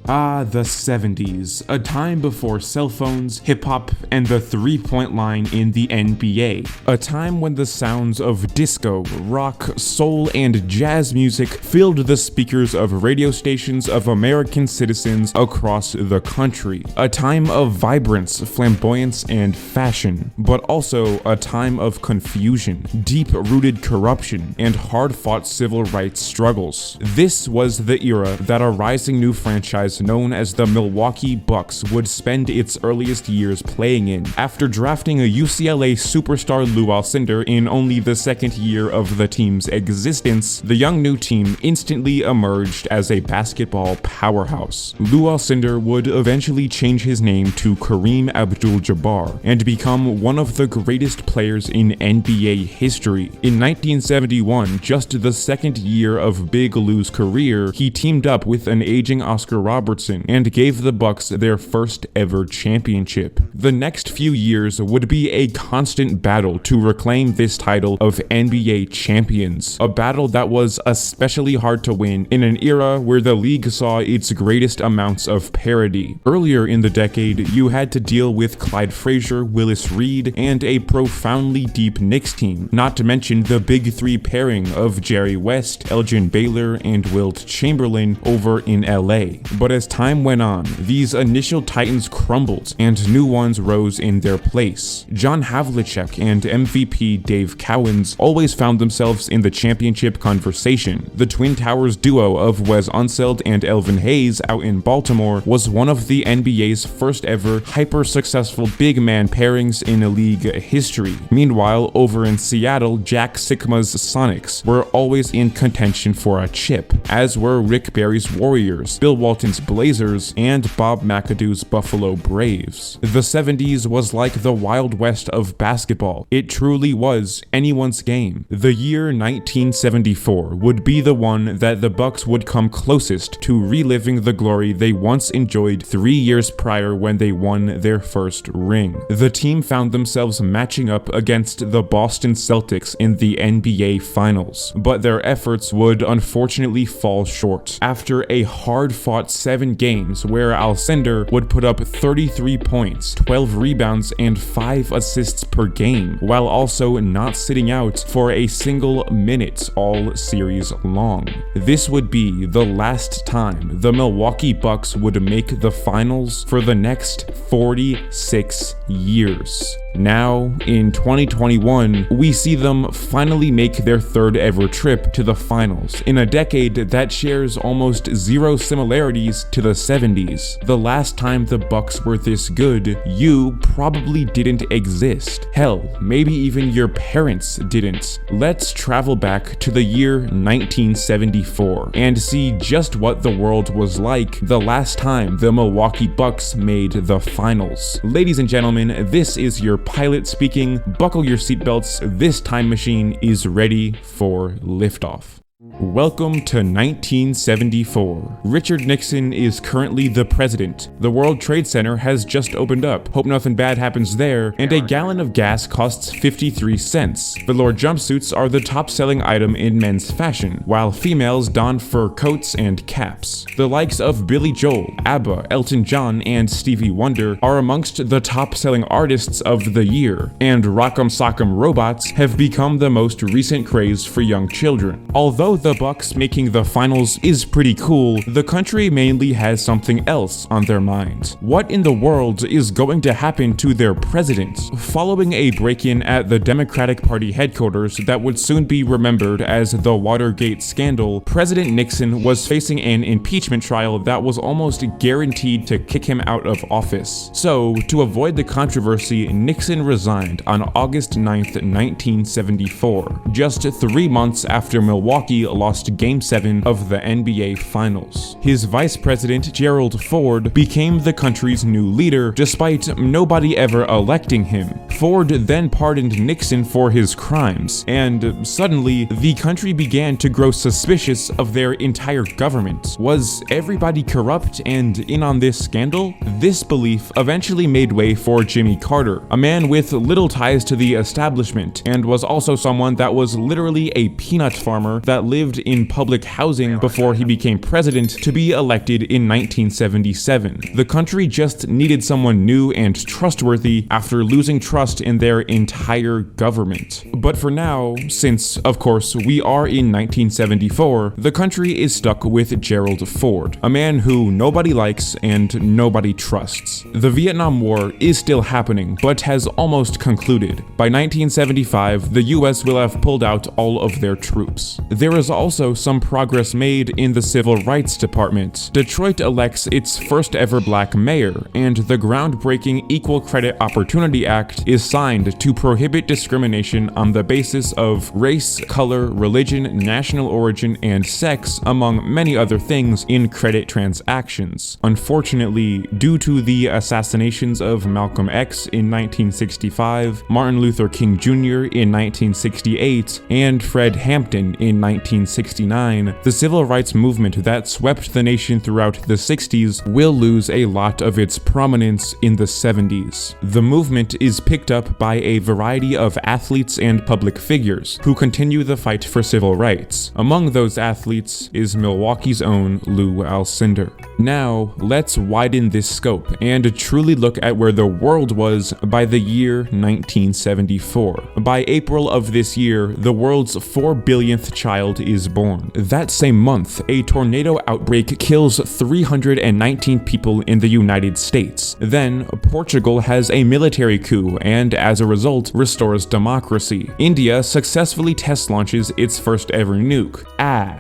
Ah, the 70s, a time before cell phones, hip-hop, and the three-point line in the NBA. A time when the sounds of disco, rock, soul, and jazz music filled the speakers of radio stations of American citizens across the country. A time of vibrance, flamboyance, and fashion, but also a time of confusion, deep-rooted corruption, and hard-fought civil rights struggles. This was the era that a rising new franchise known as the Milwaukee Bucks would spend its earliest years playing in. After drafting a UCLA superstar Lou Alcindor in only the second year of the team's existence, the young new team instantly emerged as a basketball powerhouse. Lou Alcindor would eventually change his name to Kareem Abdul-Jabbar and become one of the greatest players in NBA history. In 1971, just the second year of Big Lou's career, he teamed up with an aging Oscar Robertson and gave the Bucks their first ever championship. The next few years would be a constant battle to reclaim this title of NBA champions, a battle that was especially hard to win in an era where the league saw its greatest amounts of parity. Earlier in the decade, you had to deal with Clyde Frazier, Willis Reed, and a profoundly deep Knicks team, not to mention the big three pairing of Jerry West, Elgin Baylor, and Wilt Chamberlain over in LA. But as time went on, these initial titans crumbled and new ones rose in their place. John Havlicek and MVP Dave Cowens always found themselves in the championship conversation. The Twin Towers duo of Wes Unseld and Elvin Hayes out in Baltimore was one of the NBA's first ever hyper-successful big man pairings in league history. Meanwhile, over in Seattle, Jack Sikma's Sonics were always in contention for a chip, as were Rick Barry's Warriors, Bill Walton's Blazers, and Bob McAdoo's Buffalo Braves. The 70s was like the Wild West of basketball. It truly was anyone's game. The year 1974 would be the one that the Bucks would come closest to reliving the glory they once enjoyed 3 years prior when they won their first ring. The team found themselves matching up against the Boston Celtics in the NBA Finals, but their efforts would unfortunately fall short. After a hard-fought 7 games where Alcindor would put up 33 points, 12 rebounds, and 5 assists per game, while also not sitting out for a single minute all series long. This would be the last time the Milwaukee Bucks would make the finals for the next 46 years. Now, in 2021, we see them finally make their third ever trip to the finals, in a decade that shares almost zero similarities to the 70s. The last time the Bucks were this good, you probably didn't exist. Hell, maybe even your parents didn't. Let's travel back to the year 1974 and see just what the world was like the last time the Milwaukee Bucks made the finals. Ladies and gentlemen, this is your pilot speaking. Buckle your seatbelts. This time machine is ready for liftoff. Welcome to 1974. Richard Nixon is currently the president. The World Trade Center has just opened up. Hope nothing bad happens there. And a gallon of gas costs 53 cents. Velour jumpsuits are the top-selling item in men's fashion, while females don fur coats and caps. The likes of Billy Joel, ABBA, Elton John, and Stevie Wonder are amongst the top-selling artists of the year. And Rock'em Sock'em Robots have become the most recent craze for young children. Although the Bucks making the finals is pretty cool, the country mainly has something else on their minds. What in the world is going to happen to their president? Following a break-in at the Democratic Party headquarters that would soon be remembered as the Watergate scandal, President Nixon was facing an impeachment trial that was almost guaranteed to kick him out of office. So, to avoid the controversy, Nixon resigned on August 9th, 1974, just 3 months after Milwaukee lost Game 7 of the NBA Finals. His vice president, Gerald Ford, became the country's new leader despite nobody ever electing him. Ford then pardoned Nixon for his crimes, and suddenly the country began to grow suspicious of their entire government. Was everybody corrupt and in on this scandal? This belief eventually made way for Jimmy Carter, a man with little ties to the establishment, and was also someone that was literally a peanut farmer that lived lived in public housing before he became president to be elected in 1977. The country just needed someone new and trustworthy after losing trust in their entire government. But for now, since, of course, we are in 1974, the country is stuck with Gerald Ford, a man who nobody likes and nobody trusts. The Vietnam War is still happening, but has almost concluded. By 1975, the US will have pulled out all of their troops. There is also some progress made in the Civil Rights Department. Detroit elects its first ever black mayor, and the groundbreaking Equal Credit Opportunity Act is signed to prohibit discrimination on the basis of race, color, religion, national origin, and sex, among many other things, in credit transactions. Unfortunately, due to the assassinations of Malcolm X in 1965, Martin Luther King Jr. in 1968, and Fred Hampton in 1969, the civil rights movement that swept the nation throughout the 60s will lose a lot of its prominence in the 70s. The movement is picked up by a variety of athletes and public figures who continue the fight for civil rights. Among those athletes is Milwaukee's own Lou Alcindor. Now, let's widen this scope and truly look at where the world was by the year 1974. By April of this year, the world's 4 billionth child is born. That same month, a tornado outbreak kills 319 people in the United States. Then, Portugal has a military coup and, as a result, restores democracy. India successfully test launches its first ever nuke.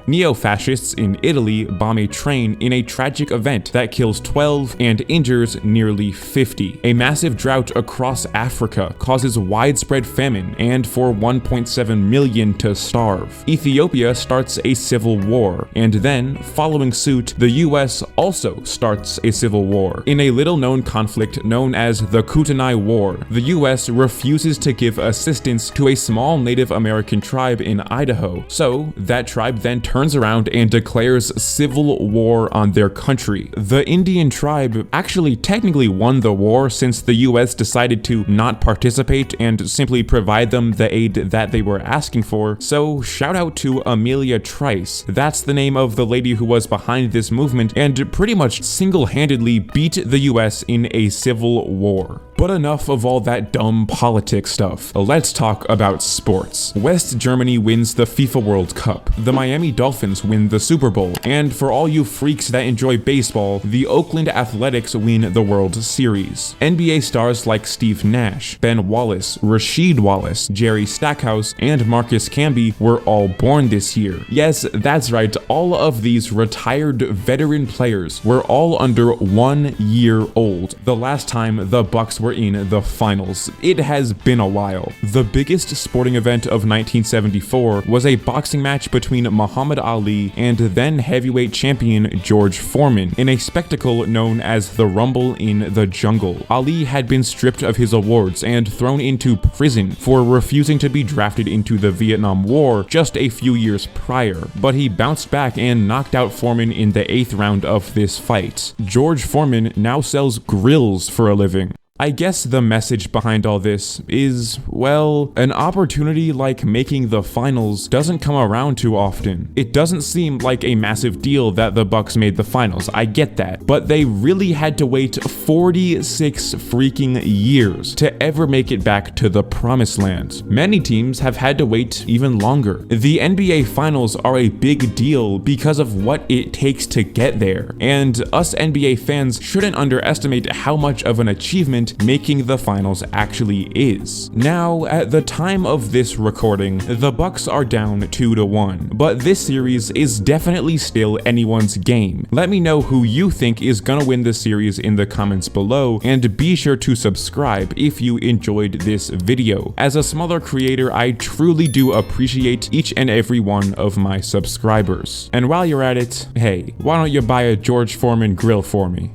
Neo-fascists in Italy bomb a train in a tragic event that kills 12 and injures nearly 50. A massive drought across Africa causes widespread famine and for 1.7 million to starve. Ethiopia starts a civil war, and then, following suit, the US also starts a civil war. In a little-known conflict known as the Kootenai War, the US refuses to give assistance to a small Native American tribe in Idaho, so that tribe then turns around and declares civil war on their country. The Indian tribe actually technically won the war since the US decided to not participate and simply provide them the aid that they were asking for, so shout out to Amelia Trice. That's the name of the lady who was behind this movement and pretty much single-handedly beat the US in a civil war. But enough of all that dumb politics stuff. Let's talk about sports. West Germany wins the FIFA World Cup. The Miami Dolphins win the Super Bowl. And for all you freaks that enjoy baseball, the Oakland Athletics win the World Series. NBA stars like Steve Nash, Ben Wallace, Rasheed Wallace, Jerry Stackhouse, and Marcus Camby were all born this year. Yes, that's right, all of these retired veteran players were all under 1 year old. The last time the Bucks were in the finals. It has been a while. The biggest sporting event of 1974 was a boxing match between Muhammad Ali and then heavyweight champion George Foreman in a spectacle known as the Rumble in the Jungle. Ali had been stripped of his awards and thrown into prison for refusing to be drafted into the Vietnam War just a few years prior, but he bounced back and knocked out Foreman in the 8th round of this fight. George Foreman now sells grills for a living. I guess the message behind all this is, well, an opportunity like making the finals doesn't come around too often. It doesn't seem like a massive deal that the Bucks made the finals, I get that, but they really had to wait 46 freaking years to ever make it back to the promised land. Many teams have had to wait even longer. The NBA finals are a big deal because of what it takes to get there, and us NBA fans shouldn't underestimate how much of an achievement making the finals actually is. Now, at the time of this recording, the Bucks are down 2-1, but this series is definitely still anyone's game. Let me know who you think is gonna win the series in the comments below, and be sure to subscribe if you enjoyed this video. As a smaller creator, I truly do appreciate each and every one of my subscribers. And while you're at it, hey, why don't you buy a George Foreman grill for me?